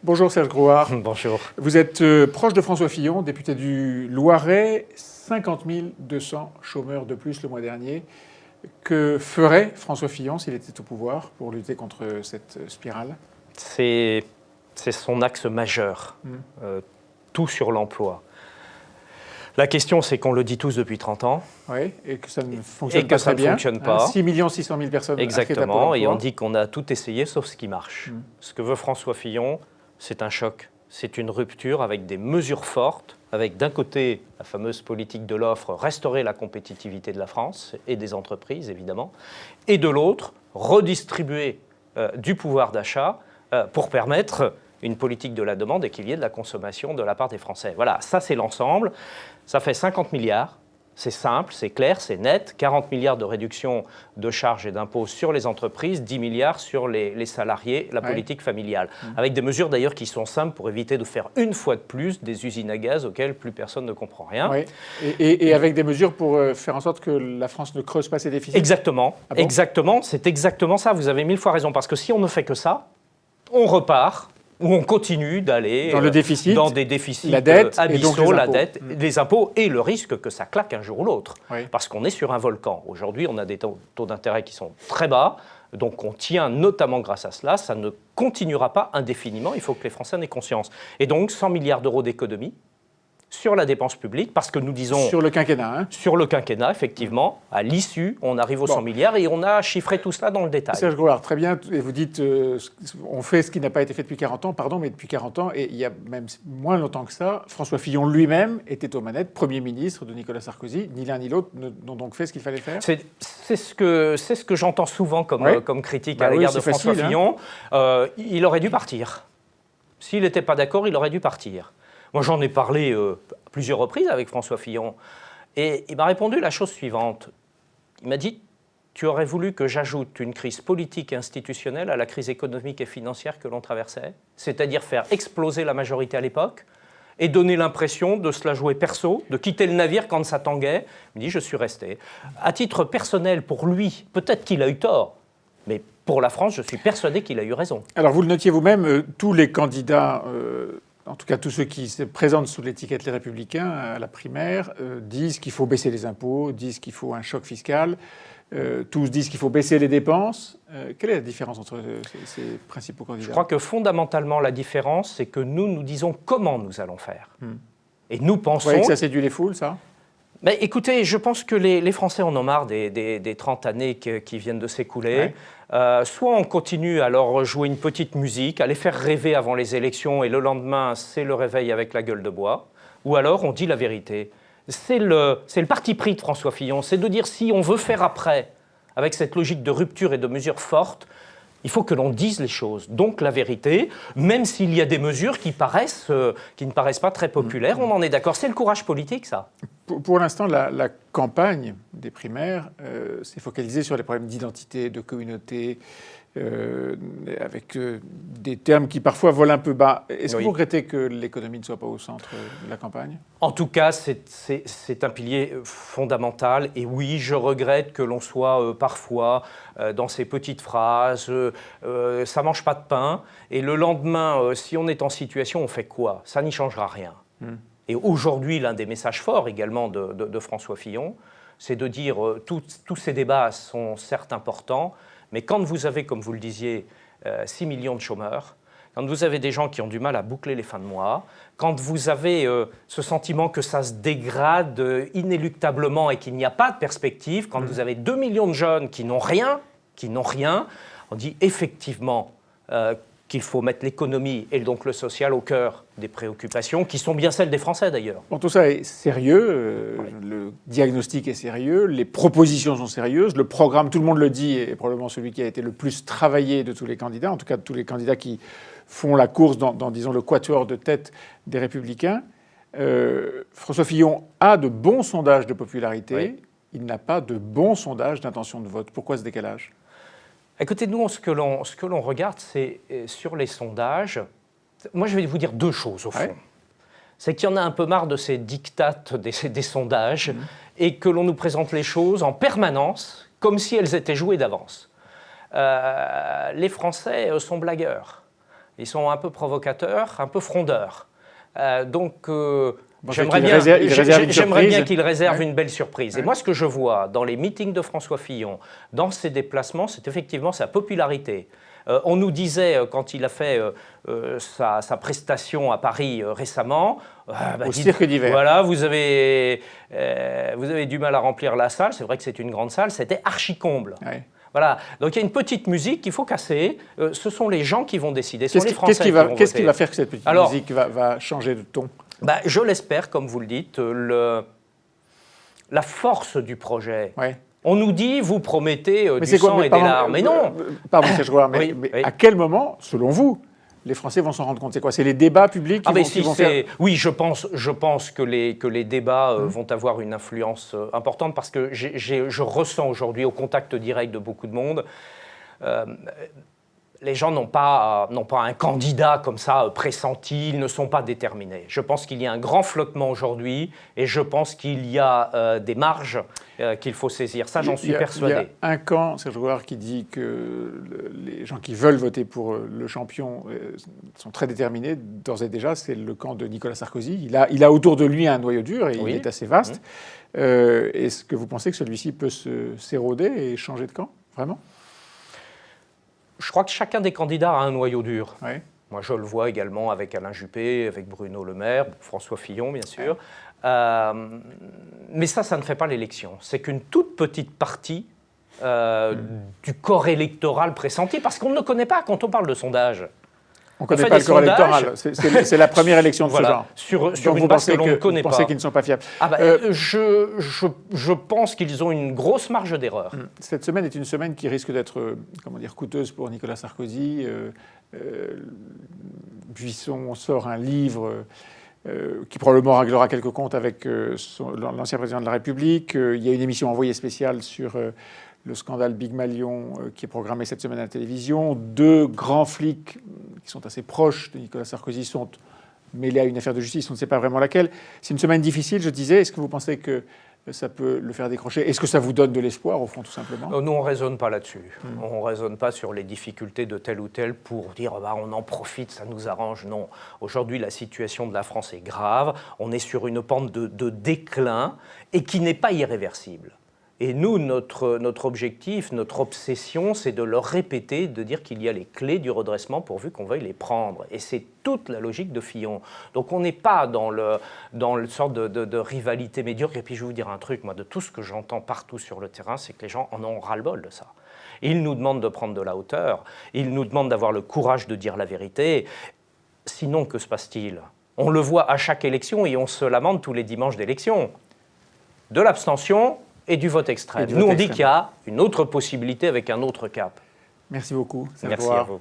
Bonjour Serge Grouard. Bonjour. Vous êtes proche de François Fillon, député du Loiret, 50 200 chômeurs de plus le mois dernier. Que ferait François Fillon s'il était au pouvoir pour lutter contre cette spirale? C'est son axe majeur, tout sur l'emploi. La question, c'est qu'on le dit tous depuis 30 ans. Oui, et que ça ne fonctionne pas très bien. Fonctionne pas. 6 600 000 personnes. Exactement, et on dit qu'on a tout essayé sauf ce qui marche. Ce que veut François Fillon, c'est un choc. C'est une rupture avec des mesures fortes, avec d'un côté la fameuse politique de l'offre, restaurer la compétitivité de la France et des entreprises, évidemment, et de l'autre, redistribuer du pouvoir d'achat pour permettre une politique de la demande et qu'il y ait de la consommation de la part des Français. Voilà, ça c'est l'ensemble. Ça fait 50 milliards. C'est simple, c'est clair, c'est net. 40 milliards de réduction de charges et d'impôts sur les entreprises, 10 milliards sur les salariés, la politique familiale. Avec des mesures d'ailleurs qui sont simples pour éviter de faire une fois de plus des usines à gaz auxquelles plus personne ne comprend rien. Oui. Et avec des mesures pour faire en sorte que la France ne creuse pas ses déficits. Exactement, Ah bon? exactement, c'est exactement ça. Vous avez 1000 fois raison. Parce que si on ne fait que ça, on repart. Où on continue d'aller dans le déficit, dans des déficits la dette, abyssaux, et la dette, les impôts et le risque que ça claque un jour ou l'autre. Oui. Parce qu'on est sur un volcan. Aujourd'hui, on a des taux d'intérêt qui sont très bas, donc on tient notamment grâce à cela. Ça ne continuera pas indéfiniment, il faut que les Français en aient conscience. Et donc 100 milliards d'euros d'économies sur la dépense publique, parce que nous disons... Sur le quinquennat, hein. Sur le quinquennat, effectivement. À l'issue, on arrive aux 100 milliards et on a chiffré tout cela dans le détail. Serge Grouard, très bien. Et vous dites, on fait ce qui n'a pas été fait depuis 40 ans, pardon, mais depuis 40 ans, et il y a même moins longtemps que ça, François Fillon lui-même était aux manettes, Premier ministre de Nicolas Sarkozy. Ni l'un ni l'autre n'ont donc fait ce qu'il fallait faire. C'est ce que j'entends souvent comme critique à l'égard de François Fillon. Il aurait dû partir. S'il n'était pas d'accord, il aurait dû partir. Moi, j'en ai parlé à plusieurs reprises avec François Fillon. Et il m'a répondu la chose suivante. Il m'a dit, tu aurais voulu que j'ajoute une crise politique et institutionnelle à la crise économique et financière que l'on traversait, c'est-à-dire faire exploser la majorité à l'époque et donner l'impression de se la jouer perso, de quitter le navire quand ça tanguait. Il me dit, je suis resté. À titre personnel, pour lui, peut-être qu'il a eu tort, mais pour la France, je suis persuadé qu'il a eu raison. Alors, vous le notiez vous-même, tous les candidats... en tout cas, tous ceux qui se présentent sous l'étiquette Les Républicains à la primaire disent qu'il faut baisser les impôts, disent qu'il faut un choc fiscal, tous disent qu'il faut baisser les dépenses. Quelle est la différence entre ces principaux candidats? Je crois que fondamentalement, la différence, c'est que nous disons comment nous allons faire. Et nous pensons... Vous voyez que ça séduit les foules, ça? Mais écoutez, je pense que les Français en ont marre des 30 années qui viennent de s'écouler. Soit on continue à leur jouer une petite musique, à les faire rêver avant les élections et le lendemain, c'est le réveil avec la gueule de bois. Ou alors on dit la vérité. C'est le parti pris de François Fillon, c'est de dire si on veut faire après, avec cette logique de rupture et de mesures fortes, il faut que l'on dise les choses, donc la vérité, même s'il y a des mesures qui ne paraissent pas très populaires, on en est d'accord. C'est le courage politique, ça. Pour l'instant, la campagne des primaires s'est focalisée sur les problèmes d'identité, de communauté, avec des termes qui parfois volent un peu bas. Est-ce que vous regrettez que l'économie ne soit pas au centre de la campagne? En tout cas, c'est un pilier fondamental. Et oui, je regrette que l'on soit parfois dans ces petites phrases, ça mange pas de pain. Et le lendemain, si on est en situation, on fait quoi? Ça n'y changera rien. Et aujourd'hui, l'un des messages forts également de François Fillon, c'est de dire tous ces débats sont certes importants, mais quand vous avez, comme vous le disiez, 6 millions de chômeurs, quand vous avez des gens qui ont du mal à boucler les fins de mois, quand vous avez ce sentiment que ça se dégrade inéluctablement et qu'il n'y a pas de perspective, quand vous avez 2 millions de jeunes qui n'ont rien, on dit effectivement qu'il faut mettre l'économie et donc le social au cœur des préoccupations, qui sont bien celles des Français d'ailleurs. Bon, tout ça est sérieux, le diagnostic est sérieux, les propositions sont sérieuses, le programme, tout le monde le dit, est probablement celui qui a été le plus travaillé de tous les candidats, en tout cas de tous les candidats qui font la course dans disons, le quatuor de tête des Républicains. François Fillon a de bons sondages de popularité, il n'a pas de bons sondages d'intention de vote. Pourquoi ce décalage ? Écoutez, nous, ce que l'on regarde, c'est sur les sondages. Moi, je vais vous dire deux choses, au fond. C'est qu'il y en a un peu marre de ces dictates des sondages et que l'on nous présente les choses en permanence comme si elles étaient jouées d'avance. Les Français sont blagueurs. Ils sont un peu provocateurs, un peu frondeurs. Bon, j'aimerais bien qu'ils réservent une belle surprise. Et moi, ce que je vois dans les meetings de François Fillon, dans ses déplacements, c'est effectivement sa popularité. On nous disait, quand il a fait sa prestation à Paris récemment, au Cirque d'hiver. Voilà, vous avez du mal à remplir la salle. C'est vrai que c'est une grande salle. C'était archi-comble. Ouais. Voilà. Donc il y a une petite musique qu'il faut casser. Ce sont les gens qui vont décider. Ce sont les Français qui vont voter. Qu'est-ce qui va faire que cette petite musique va changer de ton? Je l'espère, comme vous le dites, la force du projet. Ouais. On nous dit, vous promettez du sang et des larmes. Mais non. Pardon, Serge Gouard, mais à quel moment, selon vous, les Français vont s'en rendre compte? C'est quoi? C'est les débats publics qui vont faire... Oui, je pense que les débats vont avoir une influence importante parce que je ressens aujourd'hui, au contact direct de beaucoup de monde, les gens n'ont pas un candidat comme ça pressenti, ils ne sont pas déterminés. Je pense qu'il y a un grand flottement aujourd'hui et je pense qu'il y a des marges qu'il faut saisir. Ça, j'en suis persuadé. Il y a un camp, Serge Gouard, qui dit que les gens qui veulent voter pour le champion sont très déterminés. D'ores et déjà, c'est le camp de Nicolas Sarkozy. Il a autour de lui un noyau dur et il est assez vaste. Est-ce que vous pensez que celui-ci peut s'éroder et changer de camp, vraiment? Je crois que chacun des candidats a un noyau dur. Ouais. Moi, je le vois également avec Alain Juppé, avec Bruno Le Maire, François Fillon, bien sûr. Mais ça ne fait pas l'élection. C'est qu'une toute petite partie du corps électoral pressenti, parce qu'on ne le connaît pas quand on parle de sondage. On ne connaît pas le corps électoral. C'est la première élection de ce genre. Sur une base que l'on ne connaît pas. Vous pensez qu'ils ne sont pas fiables? Je pense qu'ils ont une grosse marge d'erreur. Cette semaine est une semaine qui risque d'être coûteuse pour Nicolas Sarkozy. Buisson sort un livre qui probablement réglera quelques comptes avec l'ancien président de la République. Il y a une émission envoyée spéciale sur... le scandale Big Malion qui est programmé cette semaine à la télévision. 2 grands flics qui sont assez proches de Nicolas Sarkozy sont mêlés à une affaire de justice, on ne sait pas vraiment laquelle. C'est une semaine difficile, je disais. Est-ce que vous pensez que ça peut le faire décrocher? Est-ce que ça vous donne de l'espoir, au fond, tout simplement? Nous, on ne raisonne pas là-dessus. On ne raisonne pas sur les difficultés de tel ou tel pour dire on en profite, ça nous arrange. Non. Aujourd'hui, la situation de la France est grave. On est sur une pente de déclin et qui n'est pas irréversible. Et nous, notre objectif, notre obsession, c'est de leur répéter, de dire qu'il y a les clés du redressement pourvu qu'on veuille les prendre. Et c'est toute la logique de Fillon. Donc on n'est pas dans le sorte de rivalité médiocre. Et puis je vais vous dire un truc, moi, de tout ce que j'entends partout sur le terrain, c'est que les gens en ont ras-le-bol de ça. Ils nous demandent de prendre de la hauteur, ils nous demandent d'avoir le courage de dire la vérité. Sinon, que se passe-t-il? On le voit à chaque élection et on se lamente tous les dimanches d'élection. De l'abstention et du vote extrême. Nous, on dit qu'il y a une autre possibilité avec un autre cap. Merci beaucoup. Merci à vous.